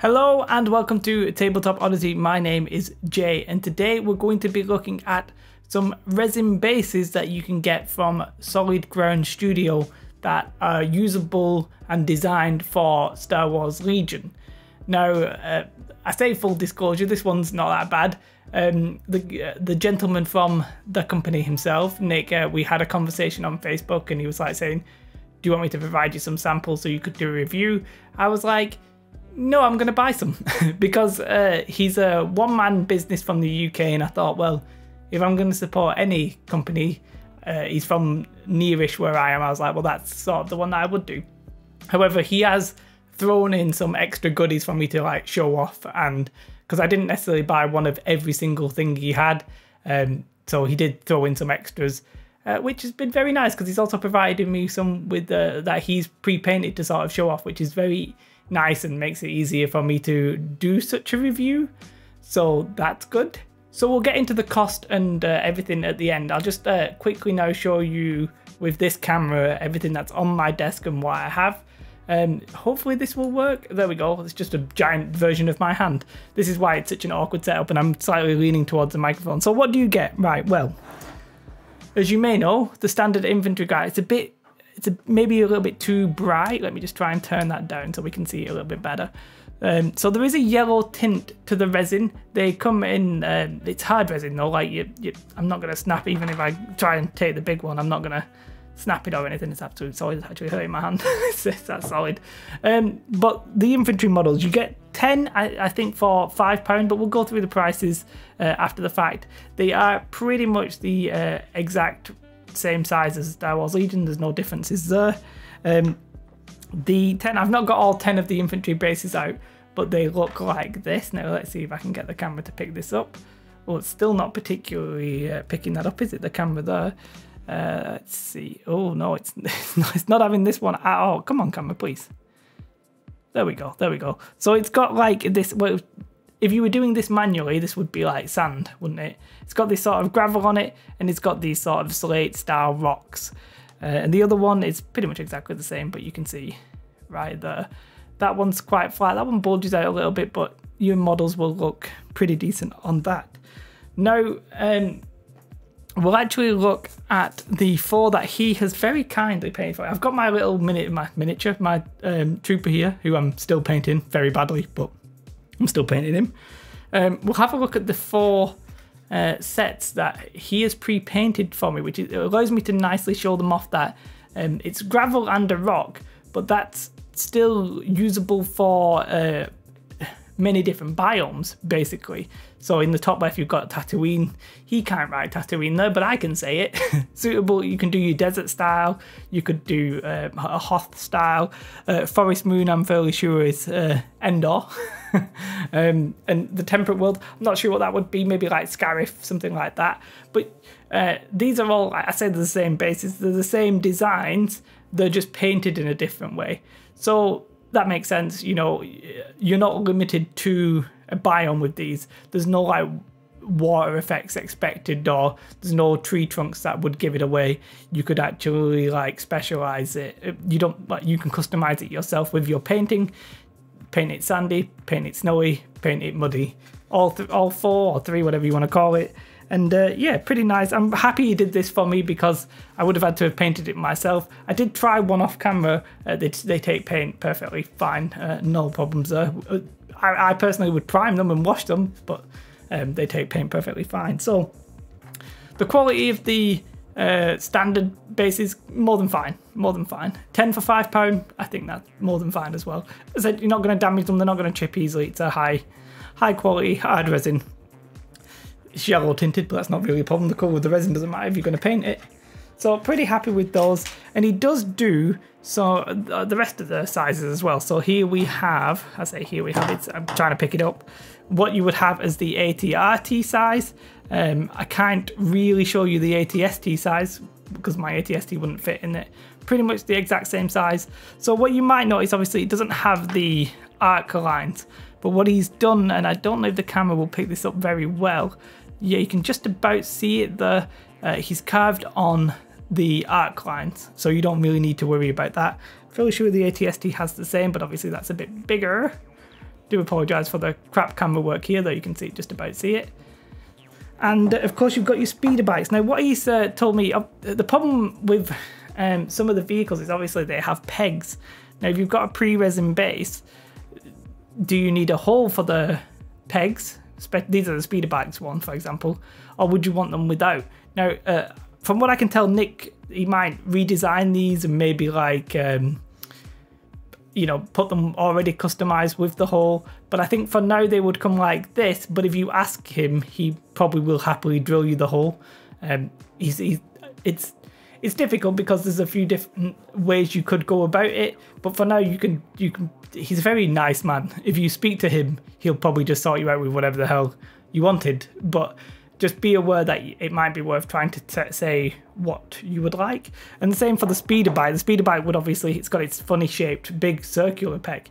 Hello and welcome to Tabletop Odyssey. My name is Jay and today we're going to be looking at some resin bases that you can get from Solid Ground Studio that are usable and designed for Star Wars Legion. Now, I say full disclosure, this one's not that bad. The gentleman from the company himself, Nick, we had a conversation on Facebook and he was like saying, do you want me to provide you some samples so you could do a review? I was like, no, I'm going to buy some because he's a one-man business from the UK and I thought, well, if I'm going to support any company, he's from nearish where I am. I was like, well, that's sort of the one that I would do. However, he has thrown in some extra goodies for me to like show off, and because I didn't necessarily buy one of every single thing he had, so he did throw in some extras, which has been very nice because he's also provided me some with that he's pre-painted to sort of show off, which is very nice and makes it easier for me to do such a review, so that's good. So we'll get into the cost and everything at the end. I'll just quickly now show you with this camera everything that's on my desk and what I have. Hopefully this will work. There we go. It's just a giant version of my hand. This is why it's such an awkward setup and I'm slightly leaning towards the microphone. So what do you get? Right, well, as you may know, the standard inventory guide, it's maybe a little bit too bright. Let me just try and turn that down so we can see it a little bit better. So there is a yellow tint to the resin. They come in, it's hard resin though, like I'm not going to snap, even if I try and take the big one, I'm not going to snap it or anything. It's absolutely solid. It's actually hurting my hand. It's that solid. But the infantry models, you get 10, I think, for £5, but we'll go through the prices after the fact. They are pretty much the exact same size as Star Wars Legion. There's no differences there. The 10, I've not got all 10 of the infantry bases out, but they look like this. Now let's see if I can get the camera to pick this up. Well, it's still not particularly picking that up, is it? The camera there. Let's see. Oh no, it's not having this one at all. Come on, camera, please. There we go. There we go. So it's got like this. Well, if you were doing this manually, this would be like sand, wouldn't it? It's got this sort of gravel on it, and it's got these sort of slate-style rocks. And the other one is pretty much exactly the same, but you can see right there. That one's quite flat. That one bulges out a little bit, but your models will look pretty decent on that. Now, we'll actually look at the 4 that he has very kindly painted for. I've got my little miniature, my trooper here, who I'm still painting very badly, but I'm still painting him. We'll have a look at the 4 sets that he has pre-painted for me, which allows me to nicely show them off that it's gravel and a rock, but that's still usable for many different biomes, basically. So in the top left, you've got Tatooine. He can't write Tatooine there, but I can say it. Suitable, you can do your desert style. You could do a Hoth style. Forest Moon, I'm fairly sure, is Endor. And the Temperate World, I'm not sure what that would be. Maybe like Scarif, something like that. But these are all, like I said, the same bases. They're the same designs. They're just painted in a different way. So that makes sense. You know, you're not limited to a biome with these. There's no like water effects expected, or there's no tree trunks that would give it away. You could actually like specialize it. You don't like, you can customize it yourself with your painting. Paint it sandy, paint it snowy, paint it muddy. All 4 or 3, whatever you want to call it. And yeah, pretty nice. I'm happy he did this for me because I would have had to have painted it myself. I did try one off camera. They take paint perfectly fine. No problems there. I personally would prime them and wash them, but they take paint perfectly fine. So the quality of the standard base is more than fine. More than fine. 10 for £5, I think that's more than fine as well. As I said, you're not going to damage them. They're not going to chip easily. It's a high quality hard resin. It's yellow tinted, but that's not really a problem. The colour of the resin doesn't matter if you're going to paint it. So pretty happy with those. And he does do so the rest of the sizes as well. So here we have, I say here we have, I'm trying to pick it up. What you would have as the AT-RT size. I can't really show you the AT-ST size because my AT-ST wouldn't fit in it. Pretty much the exact same size. So what you might notice, obviously, it doesn't have the arc lines. But what he's done, and I don't know if the camera will pick this up very well, yeah, you can just about see it there. He's carved on the arc lines, so you don't really need to worry about that. Fairly sure the AT-ST has the same, but obviously that's a bit bigger. Do apologise for the crap camera work here, though you can just about see it. And of course you've got your speeder bikes. Now what he's told me, the problem with some of the vehicles is obviously they have pegs. Now if you've got a pre-resin base, do you need a hole for the pegs? These are the speeder bikes one, for example, or would you want them without? Now from what I can tell, Nick, he might redesign these and maybe like you know, put them already customized with the hole, but I think for now they would come like this. But if you ask him, he probably will happily drill you the hole. It's difficult because there's a few different ways you could go about it, but for now you can he's a very nice man. If you speak to him, he'll probably just sort you out with whatever the hell you wanted, but just be aware that it might be worth trying to say what you would like. And the same for the speeder bike. The speeder bike would obviously, it's got its funny shaped big circular peg.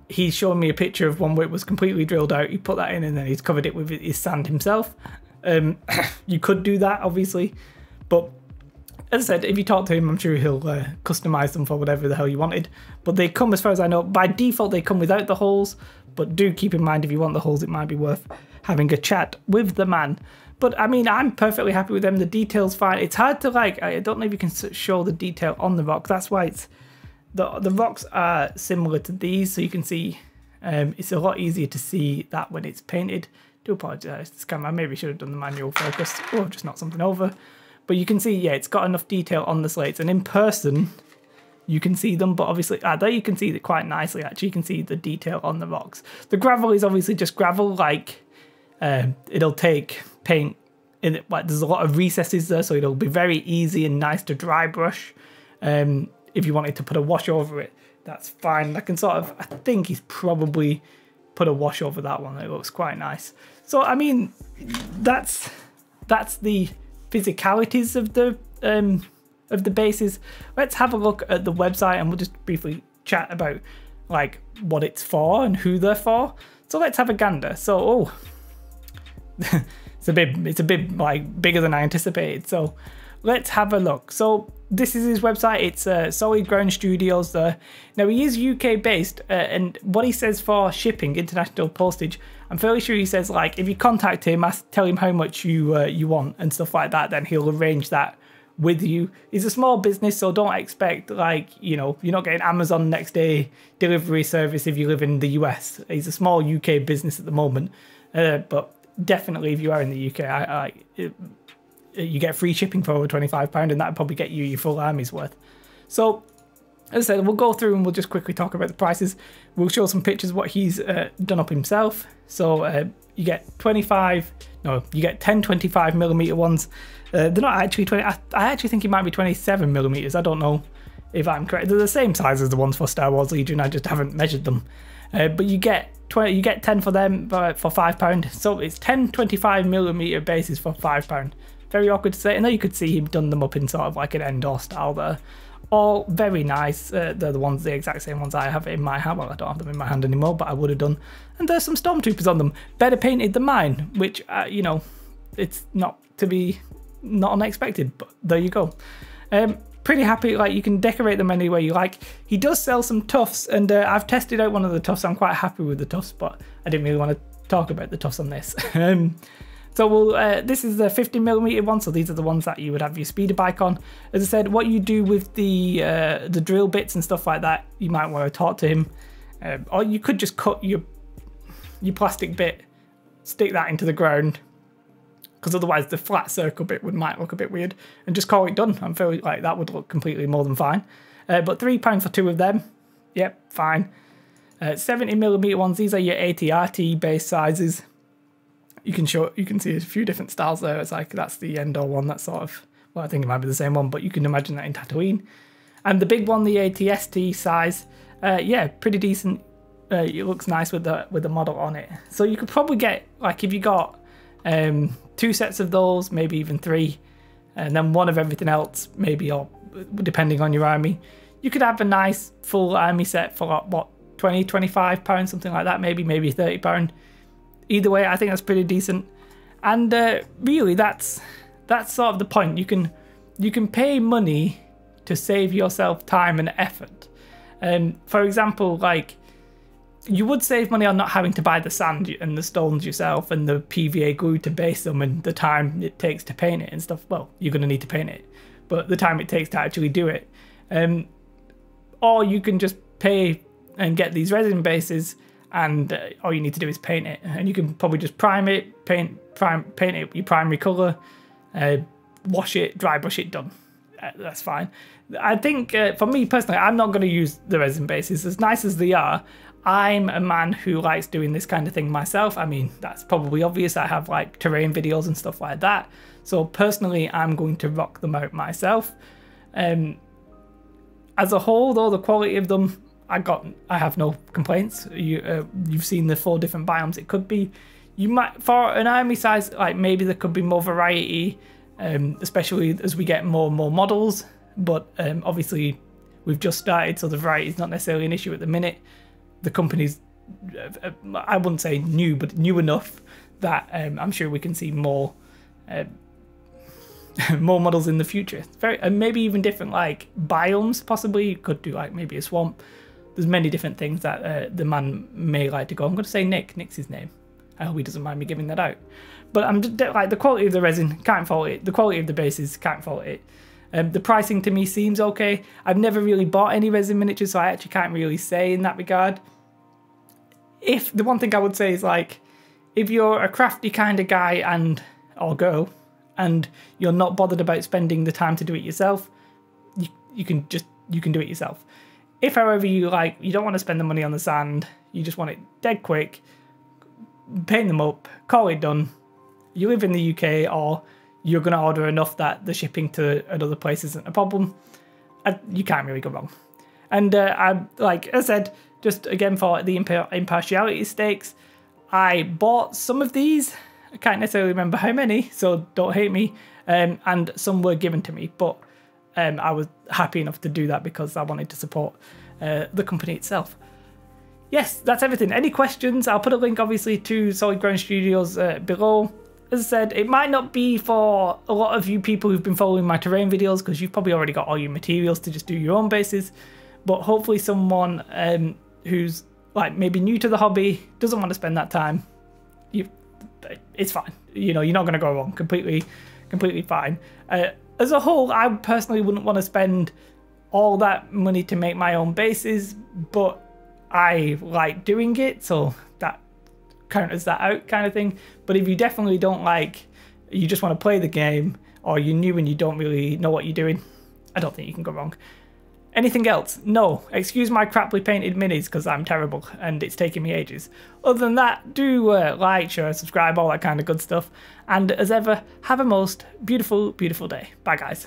He's shown me a picture of one where it was completely drilled out. He put that in and then he's covered it with his sand himself. You could do that obviously, but as I said, if you talk to him, I'm sure he'll customize them for whatever the hell you wanted. But they come, as far as I know, by default they come without the holes, but do keep in mind if you want the holes, it might be worth having a chat with the man. But I mean, I'm perfectly happy with them. The detail's fine. It's hard to like, I don't know if you can show the detail on the rocks. That's why it's, the rocks are similar to these, so you can see, it's a lot easier to see that when it's painted. Do apologise, this camera, maybe should have done the manual focus, or just knocked something over. But you can see, yeah, it's got enough detail on the slates, and in person, you can see them, but obviously, there you can see it quite nicely, actually. You can see the detail on the rocks. The gravel is obviously just gravel, like, it'll take paint in it, like there's a lot of recesses there, so it'll be very easy and nice to dry brush. If you wanted to put a wash over it, that's fine. I can sort of, I think he's probably put a wash over that one. It looks quite nice. So I mean, that's the physicalities of the bases. Let's have a look at the website and we'll just briefly chat about like what it's for and who they're for. So let's have a gander. So it's a bit like bigger than I anticipated. So let's have a look. So this is his website. It's Solid Ground Studios. Now he is UK based, and what he says for shipping, international postage, I'm fairly sure he says like if you contact him, tell him how much you want and stuff like that, then he'll arrange that with you. He's a small business, so don't expect like, you know, you're not getting Amazon next day delivery service if you live in the US. He's a small UK business at the moment, but definitely if you are in the UK, you get free shipping for over £25, and that'd probably get you your full army's worth. So as I said, we'll go through and we'll just quickly talk about the prices. We'll show some pictures of what he's done up himself. So you get 10 25mm ones. They're not actually 20, I actually think it might be 27mm. I don't know if I'm correct. They're the same size as the ones for Star Wars Legion, I just haven't measured them. But you get 10 for them for £5. So it's 10 25mm bases for £5. Very awkward to say. And there you could see him done them up in sort of like an Endor style there. All very nice. They're the exact same ones I have in my hand. Well, I don't have them in my hand anymore, but I would have done. And there's some Stormtroopers on them. Better painted than mine, which, you know, it's not unexpected, but there you go. Pretty happy. Like, you can decorate them any way you like. He does sell some tufts, and I've tested out one of the tufts. I'm quite happy with the tufts, but I didn't really want to talk about the tufts on this. So we'll, this is the 50mm one, so these are the ones that you would have your speeder bike on. As I said, what you do with the drill bits and stuff like that, you might want to talk to him. Or you could just cut your plastic bit, stick that into the ground, because otherwise the flat circle bit might look a bit weird, and just call it done. I'm feeling like that would look completely more than fine. But £3 for two of them, yep, fine. 70mm ones, these are your AT-RT base sizes. You can see a few different styles there. It's like, that's the Endor one. That's sort of, well, I think it might be the same one, but you can imagine that in Tatooine. And the big one, the AT-ST size, yeah, pretty decent. It looks nice with the model on it. So you could probably get, like, if you got 2 sets of those, maybe even 3, and then one of everything else, maybe, or depending on your army, you could have a nice full army set for what, £20, £25, something like that, maybe £30. Either way, I think that's pretty decent, and really, that's sort of the point. You can pay money to save yourself time and effort. For example, like you would save money on not having to buy the sand and the stones yourself and the PVA glue to base them and the time it takes to paint it and stuff. Well, you're going to need to paint it, but the time it takes to actually do it. Or you can just pay and get these resin bases, and all you need to do is paint it. And you can probably just prime it, paint it with your primary colour, wash it, dry brush it, done. That's fine. I think for me personally, I'm not going to use the resin bases. As nice as they are, I'm a man who likes doing this kind of thing myself. I mean, that's probably obvious. I have like terrain videos and stuff like that. So personally, I'm going to rock them out myself. As a whole, though, the quality of them, I have no complaints. You've seen the 4 different biomes it could be. You might, for an army size, like maybe there could be more variety, especially as we get more and more models. But obviously, we've just started, so the variety is not necessarily an issue at the minute. The company's, I wouldn't say new, but new enough that I'm sure we can see more more models in the future. And maybe even different like biomes, possibly. You could do like maybe a swamp. There's many different things that the man may like to go. I'm going to say Nick. Nick's his name. I hope he doesn't mind me giving that out. But I'm just, like, the quality of the resin, can't fault it. The quality of the bases, can't fault it. The pricing to me seems okay. I've never really bought any resin miniatures, so I actually can't really say in that regard. If the one thing I would say is, like, if you're a crafty kind of guy or girl, and you're not bothered about spending the time to do it yourself, you can do it yourself. If, however, you don't want to spend the money on the sand, you just want it dead quick, paint them up, call it done. You live in the UK, or you're going to order enough that the shipping to another place isn't a problem, you can't really go wrong. And like I said, just again for the impartiality stakes, I bought some of these. I can't necessarily remember how many, so don't hate me. And some were given to me, but I was happy enough to do that because I wanted to support the company itself. Yes, that's everything. Any questions? I'll put a link obviously to Solid Ground Studios below. As I said, it might not be for a lot of you people who've been following my terrain videos because you've probably already got all your materials to just do your own bases, but hopefully someone who's like maybe new to the hobby, doesn't want to spend that time, it's fine. You know, you're not going to go wrong. Completely fine. As a whole, I personally wouldn't want to spend all that money to make my own bases, but I like doing it, so that counters that out kind of thing. But if you definitely don't you just want to play the game, or you're new and you don't really know what you're doing, I don't think you can go wrong. Anything else? No. Excuse my craply painted minis because I'm terrible and it's taking me ages. Other than that, do like, share, subscribe, all that kind of good stuff. And as ever, have a most beautiful, beautiful day. Bye, guys.